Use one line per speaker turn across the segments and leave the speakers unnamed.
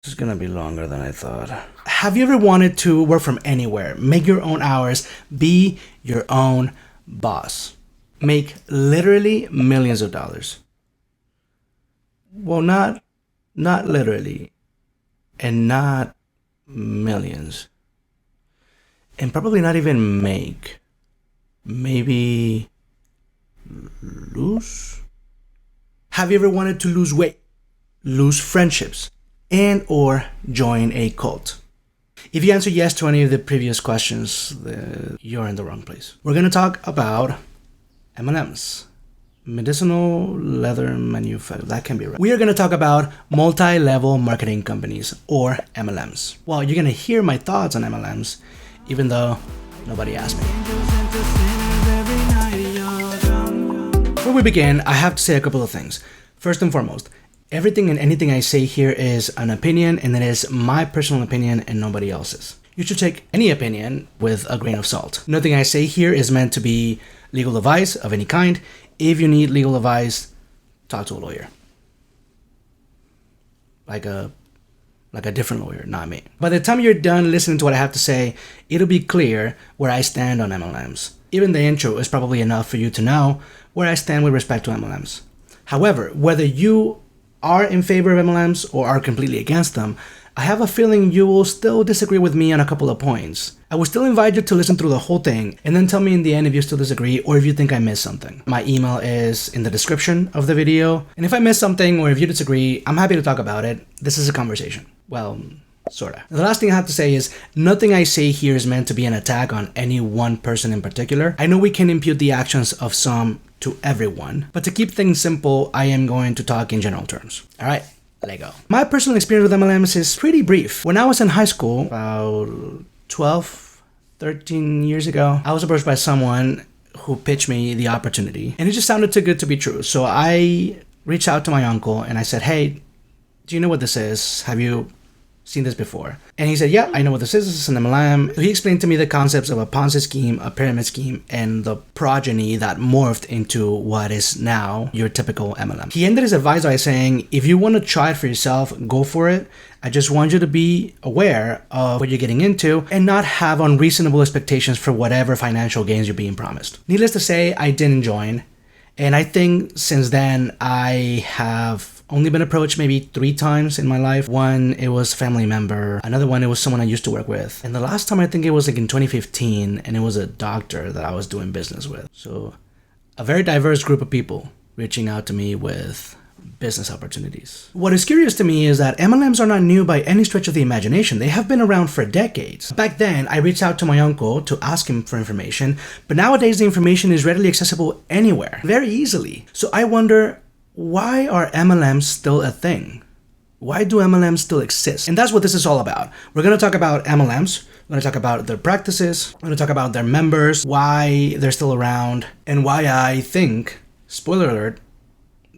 This is gonna be longer than I thought. Have you ever wanted to work from anywhere, make your own hours, be your own boss, make literally millions of dollars? Well, not literally, and not millions, and probably not even make. Maybe lose? Have you ever wanted to lose weight, lose friendships, and or join a cult? If you answer yes to any of the previous questions, you're in the wrong place. We're going to talk about MLMs, medicinal leather manufacturer. That can be right. We are going to talk about multi-level marketing companies, or MLMs. Well, you're going to hear my thoughts on MLMs, even though nobody asked me. Before we begin, I have to say a couple of things. First and foremost, everything and anything I say here is an opinion, and it is my personal opinion and nobody else's. You should take any opinion with a grain of salt. Nothing I say here is meant to be legal advice of any kind. If you need legal advice, talk to a lawyer. Like a different lawyer, not me. By the time you're done listening to what I have to say, it'll be clear where I stand on MLMs. Even the intro is probably enough for you to know where I stand with respect to MLMs. However, whether you are in favor of MLMs or are completely against them, I have a feeling you will still disagree with me on a couple of points. I will still invite you to listen through the whole thing and then tell me in the end if you still disagree or if you think I missed something. My email is in the description of the video, and if I missed something or if you disagree, I'm happy to talk about it. This is a conversation. Well, sorta. The last thing I have to say is nothing I say here is meant to be an attack on any one person in particular. I know we can impute the actions of some to everyone, but to keep things simple, I am going to talk in general terms. All right, let go. My personal experience with MLMs is pretty brief. When I was in high school, about 12, 13 years ago, I was approached by someone who pitched me the opportunity, and it just sounded too good to be true. So I reached out to my uncle and I said, hey, do you know what this is? Have you seen this before? And he said, yeah, I know what this is. This is an MLM. So he explained to me the concepts of a Ponzi scheme, a pyramid scheme, and the progeny that morphed into what is now your typical MLM. He ended his advice by saying, if you want to try it for yourself, go for it. I just want you to be aware of what you're getting into and not have unreasonable expectations for whatever financial gains you're being promised. Needless to say, I didn't join. And I think since then, I have only been approached maybe 3 times in my life. One, it was a family member. Another one, it was someone I used to work with. And the last time, I think it was like in 2015, and it was a doctor that I was doing business with. So a very diverse group of people reaching out to me with business opportunities. What is curious to me is that MLMs are not new by any stretch of the imagination. They have been around for decades. Back then, I reached out to my uncle to ask him for information, but nowadays the information is readily accessible anywhere, very easily. So I wonder, why are MLMs still a thing? Why do MLMs still exist? And that's what this is all about. We're going to talk about MLMs. We're going to talk about their practices. We're going to talk about their members, why they're still around, and why I think, spoiler alert,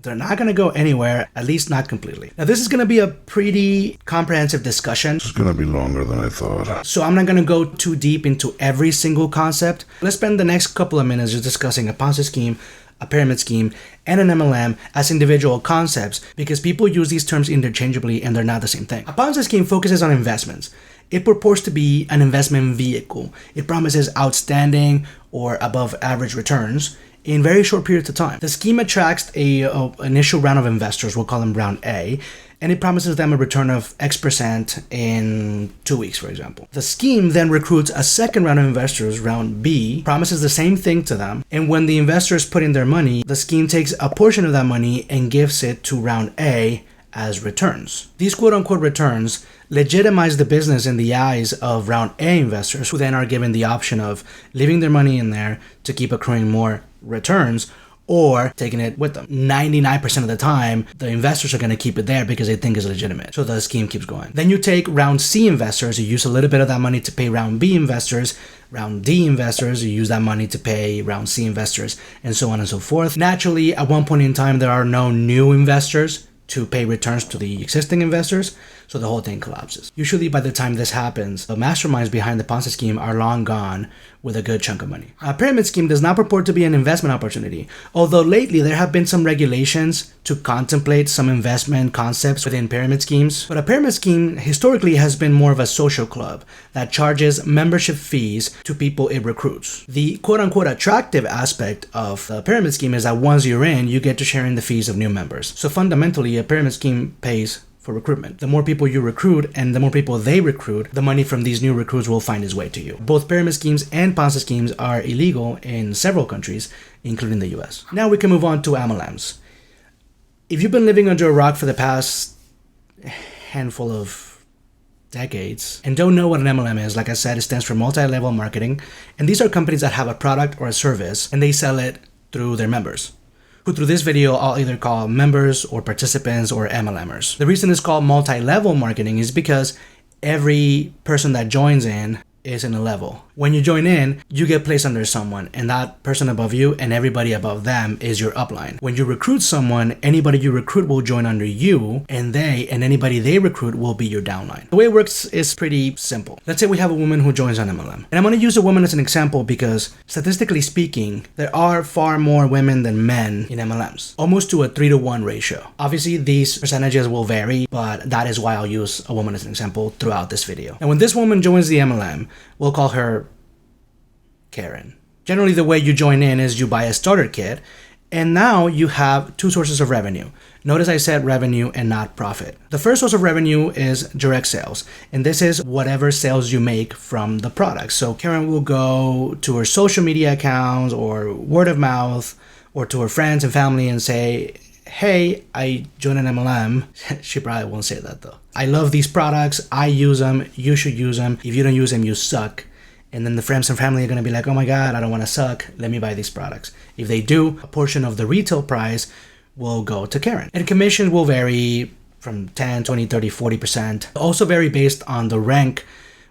they're not going to go anywhere, at least not completely. Now, this is going to be a pretty comprehensive discussion.
This is going to be longer than I thought.
So I'm not going to go too deep into every single concept. Let's spend the next couple of minutes just discussing a Ponzi scheme, a pyramid scheme, and an MLM as individual concepts, because people use these terms interchangeably and they're not the same thing. A Ponzi scheme focuses on investments. It purports to be an investment vehicle. It promises outstanding or above average returns in very short periods of time. The scheme attracts a initial round of investors, we'll call them round A, and it promises them a return of X% in 2 weeks, for example. The scheme then recruits a second round of investors, round B, promises the same thing to them, and when the investors put in their money, the scheme takes a portion of that money and gives it to round A as returns. These quote-unquote returns legitimize the business in the eyes of round A investors, who then are given the option of leaving their money in there to keep accruing more returns, or taking it with them. 99% of the time, the investors are going to keep it there because they think it's legitimate. So the scheme keeps going. Then you take round C investors, you use a little bit of that money to pay round B investors, round D investors, you use that money to pay round C investors, and so on and so forth. Naturally, at one point in time, there are no new investors to pay returns to the existing investors. so the whole thing collapses. Usually by the time this happens, the masterminds behind the Ponzi scheme are long gone with a good chunk of money. A pyramid scheme does not purport to be an investment opportunity, although lately there have been some regulations to contemplate some investment concepts within pyramid schemes. But a pyramid scheme historically has been more of a social club that charges membership fees to people it recruits. The quote-unquote attractive aspect of the pyramid scheme is that once you're in, you get to share in the fees of new members. So fundamentally, a pyramid scheme pays for recruitment. The more people you recruit and the more people they recruit, the money from these new recruits will find its way to you. Both pyramid schemes and Ponzi schemes are illegal in several countries, including the US. Now we can move on to MLMs. If you've been living under a rock for the past handful of decades and don't know what an MLM is, like I said, it stands for multi-level marketing. And these are companies that have a product or a service and they sell it through their members, who through this video I'll either call members or participants or MLMers. The reason it's called multi-level marketing is because every person that joins in is in a level. When you join in, you get placed under someone, and that person above you and everybody above them is your upline. When you recruit someone, anybody you recruit will join under you, and they and anybody they recruit will be your downline. The way it works is pretty simple. Let's say we have a woman who joins an MLM. And I'm going to use a woman as an example because statistically speaking, there are far more women than men in MLMs, almost to a 3-to-1 ratio. Obviously, these percentages will vary, but that is why I'll use a woman as an example throughout this video. And when this woman joins the MLM, we'll call her Karen. Generally, the way you join in is you buy a starter kit, and now you have two sources of revenue. Notice I said revenue and not profit. The first source of revenue is direct sales, and this is whatever sales you make from the product. So Karen will go to her social media accounts or word of mouth or to her friends and family and say, hey, I joined an MLM. She probably won't say that though. I love these products. I use them. You should use them. If you don't use them, you suck. And then the friends and family are going to be like, oh my God, I don't want to suck. Let me buy these products. If they do, a portion of the retail price will go to Karen. And commissions will vary from 10, 20, 30, 40%. Also vary based on the rank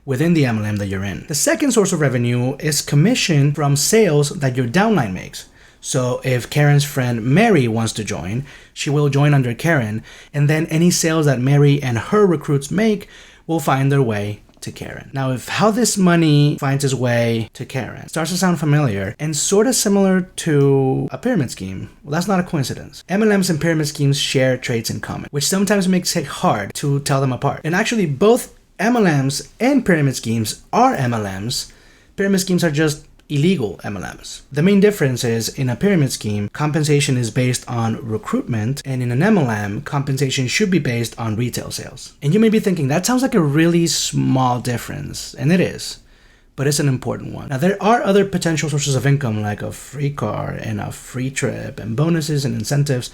within the MLM that you're in. The second source of revenue is commission from sales that your downline makes. So if Karen's friend Mary wants to join, she will join under Karen, and then any sales that Mary and her recruits make will find their way to Karen. Now, if how this money finds its way to Karen starts to sound familiar and sort of similar to a pyramid scheme, well, that's not a coincidence. MLMs and pyramid schemes share traits in common, which sometimes makes it hard to tell them apart. And actually, both MLMs and pyramid schemes are MLMs. Pyramid schemes are just illegal MLMs. The main difference is in a pyramid scheme, compensation is based on recruitment, and in an MLM, compensation should be based on retail sales. And you may be thinking, that sounds like a really small difference, and it is, but it's an important one. Now, there are other potential sources of income like a free car and a free trip and bonuses and incentives.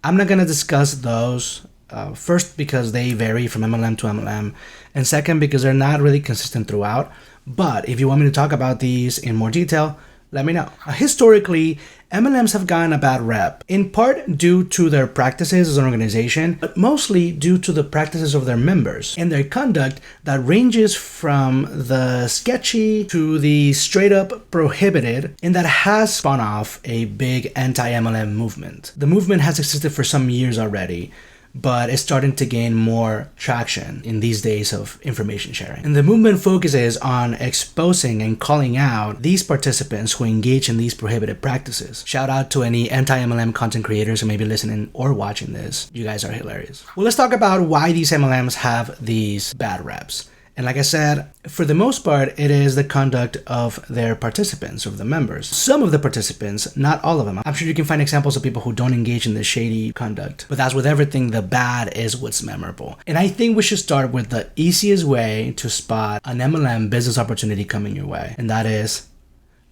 I'm not going to discuss those. First, because they vary from MLM to MLM, and second, because they're not really consistent throughout. But if you want me to talk about these in more detail, let me know. Historically, MLMs have gotten a bad rep, in part due to their practices as an organization, but mostly due to the practices of their members and their conduct that ranges from the sketchy to the straight up prohibited, and that has spun off a big anti-MLM movement. The movement has existed for some years already, but it's starting to gain more traction in these days of information sharing. And the movement focuses on exposing and calling out these participants who engage in these prohibited practices. Shout out to any anti-MLM content creators who may be listening or watching this. You guys are hilarious. Well, let's talk about why these MLMs have these bad reps. And like I said, for the most part, it is the conduct of their participants, of the members. Some of the participants, not all of them. I'm sure you can find examples of people who don't engage in this shady conduct. But as with everything, the bad is what's memorable. And I think we should start with the easiest way to spot an MLM business opportunity coming your way. And that is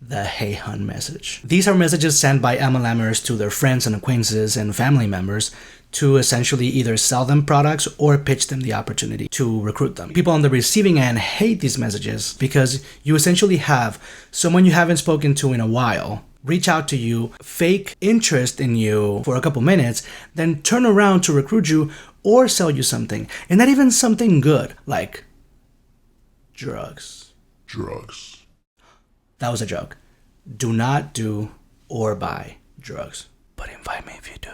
the hey hun message. These are messages sent by MLMers to their friends and acquaintances and family members to essentially either sell them products or pitch them the opportunity to recruit them. People on the receiving end hate these messages because you essentially have someone you haven't spoken to in a while reach out to you, fake interest in you for a couple minutes, then turn around to recruit you or sell you something, and not even something good like drugs. That was a joke. Do not do or buy drugs, but invite me if you do.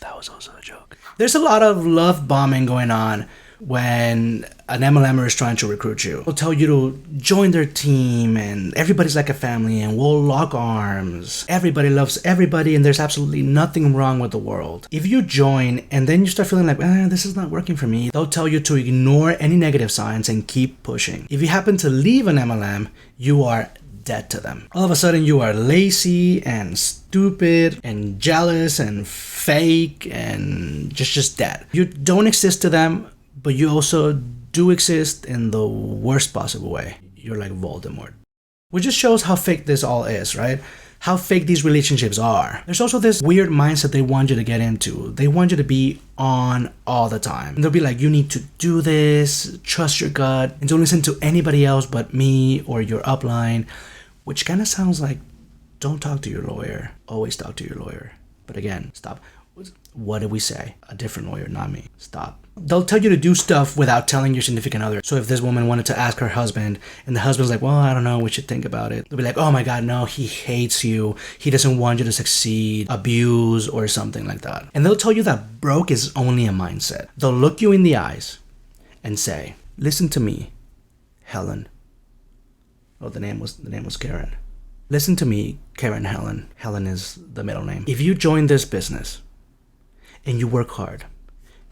That was also a joke. There's a lot of love bombing going on when an MLMer is trying to recruit you. They'll tell you to join their team and everybody's like a family and we'll lock arms. Everybody loves everybody and there's absolutely nothing wrong with the world. If you join and then you start feeling like, this is not working for me, they'll tell you to ignore any negative signs and keep pushing. If you happen to leave an MLM, you are dead to them. All of a sudden you are lazy and stupid and jealous and fake and just dead. You don't exist to them, but you also do exist in the worst possible way. You're like Voldemort. Which just shows how fake this all is, right? How fake these relationships are. There's also this weird mindset they want you to get into. They want you to be on all the time. And they'll be like, you need to do this, trust your gut, and don't listen to anybody else but me or your upline. Which kind of sounds like, don't talk to your lawyer. Always talk to your lawyer. But again, stop. What did we say? A different lawyer, not me. Stop. They'll tell you to do stuff without telling your significant other. So if this woman wanted to ask her husband and the husband's like, well, I don't know, we should think about it. They'll be like, oh my God, no, he hates you. He doesn't want you to succeed, abuse, or something like that. And they'll tell you that broke is only a mindset. They'll look you in the eyes and say, listen to me, Helen. Oh, the name was Karen. Listen to me, Karen Helen. Helen is the middle name. If you join this business and you work hard,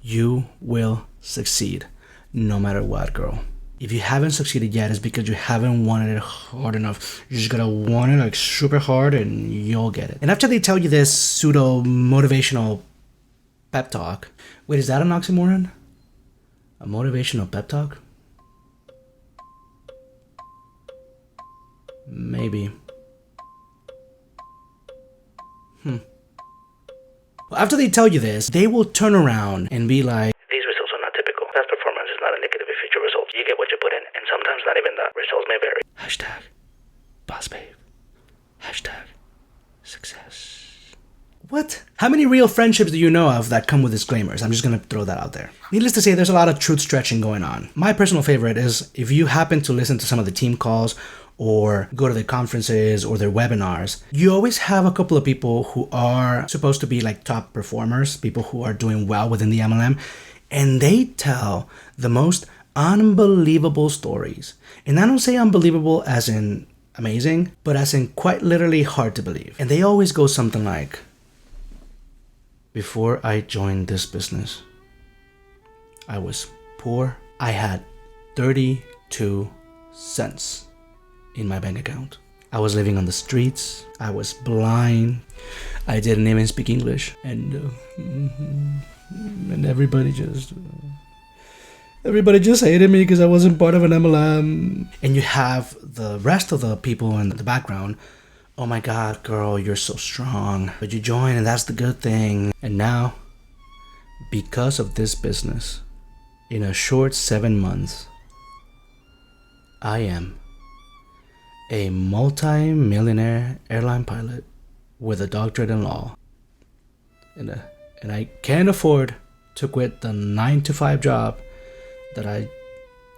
you will succeed no matter what, girl. If you haven't succeeded yet, it's because you haven't wanted it hard enough. You just gotta want it like super hard and you'll get it. And after they tell you this pseudo motivational pep talk, wait, is that an oxymoron? A motivational pep talk? Maybe. Well, after they tell you this, they will turn around and be like, these results are not typical. Past performance is not indicative of future results. You get what you put in, and sometimes not even that. Results may vary. Hashtag boss babe. Hashtag success. What? How many real friendships do you know of that come with disclaimers? I'm just gonna throw that out there. Needless to say, there's a lot of truth stretching going on. My personal favorite is if you happen to listen to some of the team calls or go to their conferences or their webinars, you always have a couple of people who are supposed to be like top performers, people who are doing well within the MLM, and they tell the most unbelievable stories. And I don't say unbelievable as in amazing, but as in quite literally hard to believe. And they always go something like, before I joined this business, I was poor. I had 32 cents in my bank account. I was living on the streets. I was blind. I didn't even speak English. And everybody just hated me because I wasn't part of an MLM. And you have the rest of the people in the background. Oh my God, girl, you're so strong. But you joined and that's the good thing. And now, because of this business, in a short 7 months, I am a multi-millionaire airline pilot with a doctorate in law. And I can't afford to quit the 9-to-5 job that I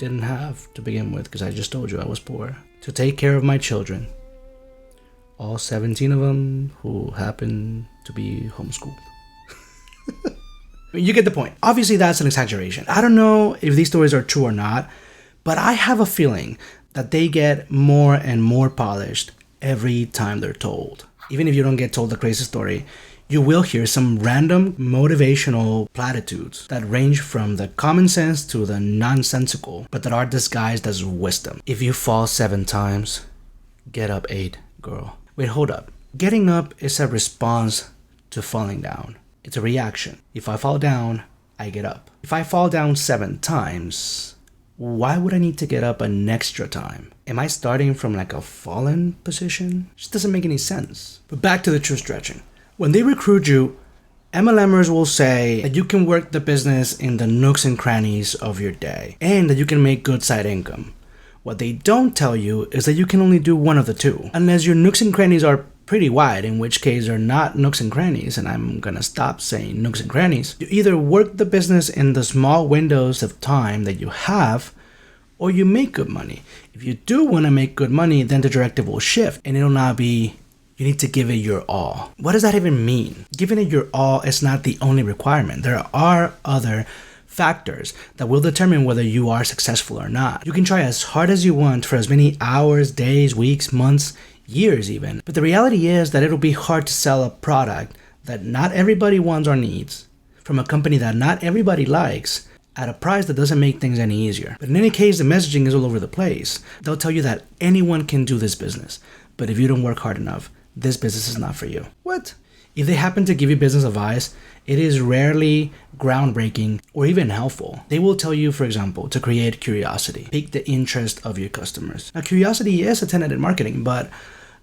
didn't have to begin with because I just told you I was poor. To take care of my children. All 17 of them who happen to be homeschooled. You get the point. Obviously that's an exaggeration. I don't know if these stories are true or not, but I have a feeling that they get more and more polished every time they're told. Even if you don't get told the crazy story, you will hear some random motivational platitudes that range from the common sense to the nonsensical, but that are disguised as wisdom. If you fall 7 times, get up 8, girl. Wait, hold up. Getting up is a response to falling down. It's a reaction. If I fall down, I get up. If I fall down 7 times, why would I need to get up an extra time? Am I starting from like a fallen position? It just doesn't make any sense. But back to the truth stretching. When they recruit you, MLMers will say that you can work the business in the nooks and crannies of your day and that you can make good side income. What they don't tell you is that you can only do one of the two. Unless your nooks and crannies are pretty wide, in which case they're not nooks and crannies, and I'm gonna stop saying nooks and crannies. You either work the business in the small windows of time that you have, or you make good money. If you do want to make good money, then the directive will shift, and it'll not be You need to give it your all. What does that even mean? Giving it your all is not the only requirement. There are other factors that will determine whether you are successful or not. You can try as hard as you want for as many hours, days, weeks, months, years even. But the reality is that it'll be hard to sell a product that not everybody wants or needs from a company that not everybody likes at a price that doesn't make things any easier. But in any case, the messaging is all over the place. They'll tell you that anyone can do this business, but if you don't work hard enough, this business is not for you. What? If they happen to give you business advice, it is rarely groundbreaking or even helpful. They will tell you, for example, to create curiosity, pique the interest of your customers. Now, curiosity is a tenet in marketing, but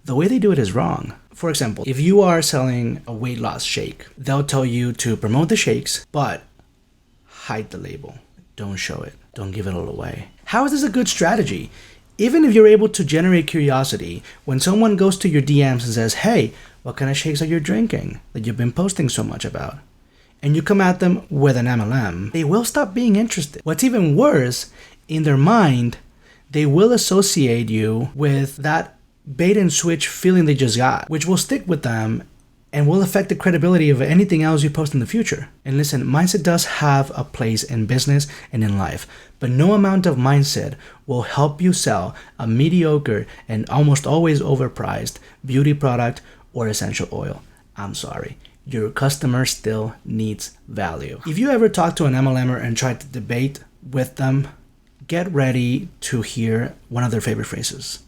the way they do it is wrong. For example, if you are selling a weight loss shake, they'll tell you to promote the shakes, but hide the label. Don't show it. Don't give it all away. How is this a good strategy? Even if you're able to generate curiosity, when someone goes to your DMs and says, hey, what kind of shakes are you drinking that you've been posting so much about? And you come at them with an MLM, they will stop being interested. What's even worse, in their mind, they will associate you with that bait and switch feeling they just got, which will stick with them and will affect the credibility of anything else you post in the future. And listen, mindset does have a place in business and in life, but no amount of mindset will help you sell a mediocre and almost always overpriced beauty product or essential oil. I'm sorry. Your customer still needs value. If you ever talk to an MLMer and try to debate with them, get ready to hear one of their favorite phrases.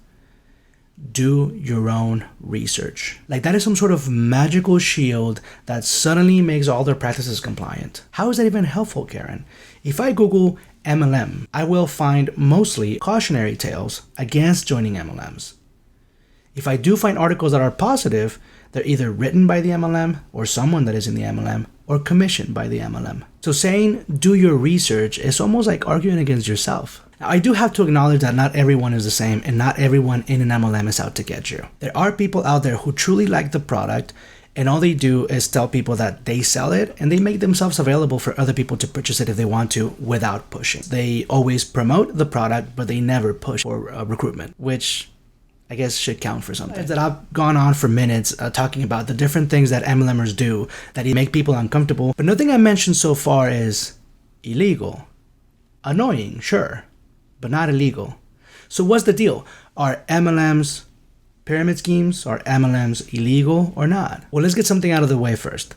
Do your own research. Like that is some sort of magical shield that suddenly makes all their practices compliant. How is that even helpful, Karen? If I Google MLM, I will find mostly cautionary tales against joining MLMs. If I do find articles that are positive, they're either written by the MLM or someone that is in the MLM or commissioned by the MLM. So saying do your research is almost like arguing against yourself. Now, I do have to acknowledge that not everyone is the same and not everyone in an MLM is out to get you. There are people out there who truly like the product and all they do is tell people that they sell it and they make themselves available for other people to purchase it if they want to without pushing. They always promote the product, but they never push for recruitment, which I guess should count for something. That I've gone on for minutes talking about the different things that MLMers do that make people uncomfortable, but nothing I mentioned so far is illegal. Annoying, sure, but not illegal. So what's the deal? Are MLMs pyramid schemes? Are MLMs illegal or not? Well, let's get something out of the way first.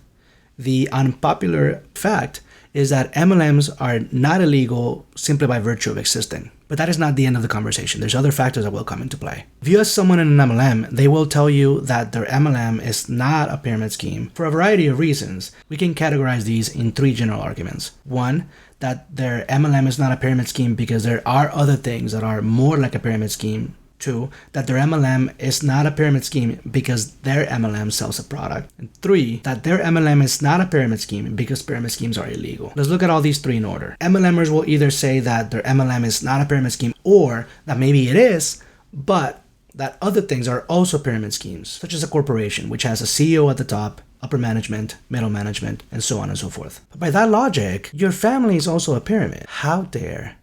The unpopular fact is that MLMs are not illegal simply by virtue of existing. But that is not the end of the conversation. There's other factors that will come into play. If you ask someone in an MLM, they will tell you that their MLM is not a pyramid scheme for a variety of reasons. We can categorize these in three general arguments. One, that their MLM is not a pyramid scheme because there are other things that are more like a pyramid scheme. Two, that their MLM is not a pyramid scheme because their MLM sells a product. And three, that their MLM is not a pyramid scheme because pyramid schemes are illegal. Let's look at all these three in order. MLMers will either say that their MLM is not a pyramid scheme or that maybe it is, but that other things are also pyramid schemes, such as a corporation, which has a CEO at the top, upper management, middle management, and so on and so forth. But by that logic, your family is also a pyramid. How dare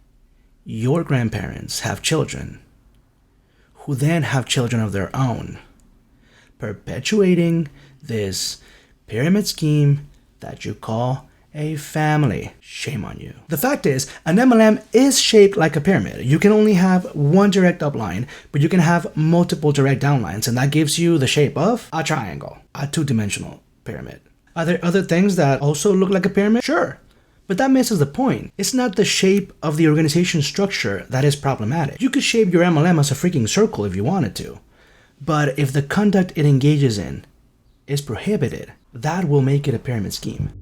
your grandparents have children who then have children of their own, perpetuating this pyramid scheme that you call a family? Shame on you. The fact is, an MLM is shaped like a pyramid. You can only have one direct upline, but you can have multiple direct downlines, and that gives you the shape of a triangle, a two-dimensional pyramid. Are there other things that also look like a pyramid? Sure. But that misses the point. It's not the shape of the organization structure that is problematic. You could shape your MLM as a freaking circle if you wanted to. But if the conduct it engages in is prohibited, that will make it a pyramid scheme.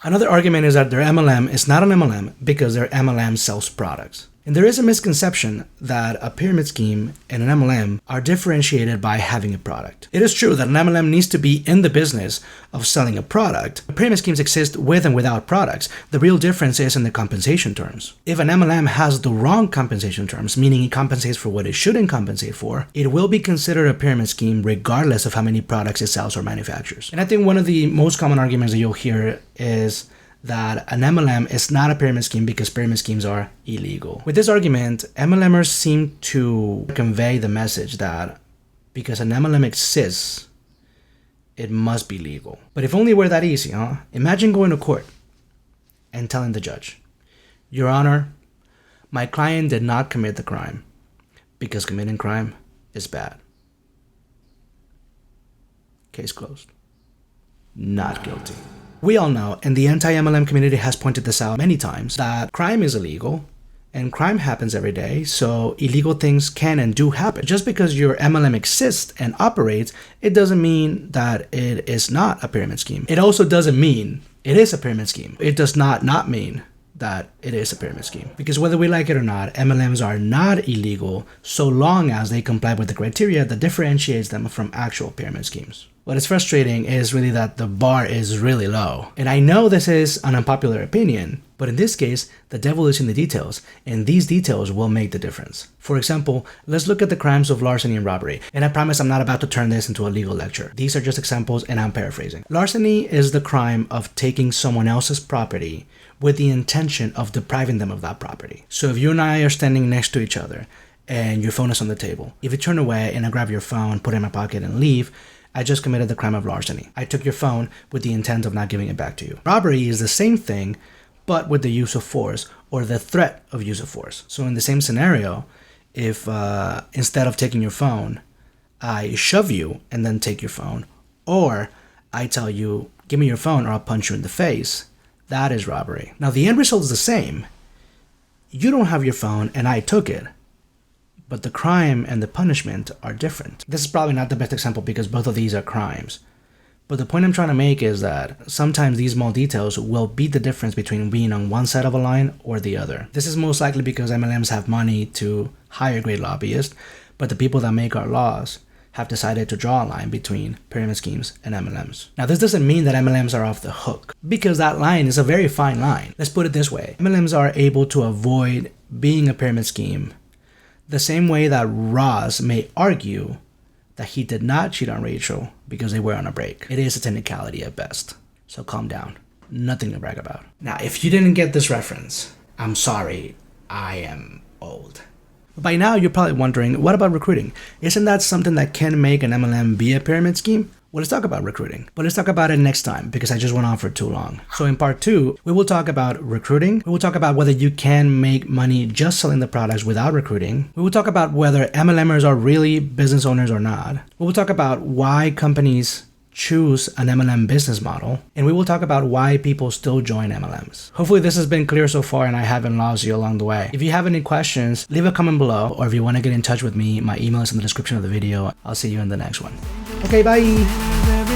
Another argument is that their MLM is not an MLM because their MLM sells products. And there is a misconception that a pyramid scheme and an MLM are differentiated by having a product. It is true that an MLM needs to be in the business of selling a product. Pyramid schemes exist with and without products. The real difference is in the compensation terms. If an MLM has the wrong compensation terms, meaning it compensates for what it shouldn't compensate for, it will be considered a pyramid scheme regardless of how many products it sells or manufactures. And I think one of the most common arguments that you'll hear is that an MLM is not a pyramid scheme because pyramid schemes are illegal. With this argument, MLMers seem to convey the message that because an MLM exists, it must be legal. But if only it were that easy, huh? Imagine going to court and telling the judge, Your Honor, my client did not commit the crime because committing crime is bad. Case closed. Not guilty. We all know, and the anti-MLM community has pointed this out many times, that crime is illegal and crime happens every day, so illegal things can and do happen. Just because your MLM exists and operates, it doesn't mean that it is not a pyramid scheme. It also doesn't mean it is a pyramid scheme. It does not mean that it is a pyramid scheme. Because whether we like it or not, MLMs are not illegal so long as they comply with the criteria that differentiates them from actual pyramid schemes. What is frustrating is really that the bar is really low. And I know this is an unpopular opinion, but in this case, the devil is in the details, and these details will make the difference. For example, let's look at the crimes of larceny and robbery. And I promise I'm not about to turn this into a legal lecture. These are just examples and I'm paraphrasing. Larceny is the crime of taking someone else's property with the intention of depriving them of that property. So if you and I are standing next to each other and your phone is on the table, if you turn away and I grab your phone, put it in my pocket and leave, I just committed the crime of larceny. I took your phone with the intent of not giving it back to you. Robbery is the same thing, but with the use of force or the threat of use of force. So in the same scenario, if instead of taking your phone, I shove you and then take your phone, or I tell you, give me your phone or I'll punch you in the face, that is robbery. Now the end result is the same. You don't have your phone and I took it, but the crime and the punishment are different. This is probably not the best example because both of these are crimes. But the point I'm trying to make is that sometimes these small details will be the difference between being on one side of a line or the other. This is most likely because MLMs have money to hire great lobbyists, but the people that make our laws have decided to draw a line between pyramid schemes and MLMs. Now, this doesn't mean that MLMs are off the hook, because that line is a very fine line. Let's put it this way. MLMs are able to avoid being a pyramid scheme the same way that Ross may argue that he did not cheat on Rachel because they were on a break. It is a technicality at best. So calm down. Nothing to brag about. Now, if you didn't get this reference, I'm sorry. I am old. By now, you're probably wondering, what about recruiting? Isn't that something that can make an MLM be a pyramid scheme? Well, let's talk about recruiting. But let's talk about it next time because I just went on for too long. So in part 2, we will talk about recruiting. We will talk about whether you can make money just selling the products without recruiting. We will talk about whether MLMers are really business owners or not. We will talk about why companies choose an MLM business model. And we will talk about why people still join MLMs. Hopefully this has been clear so far and I haven't lost you along the way. If you have any questions, leave a comment below, or if you want to get in touch with me, my email is in the description of the video. I'll see you in the next one. Okay, bye.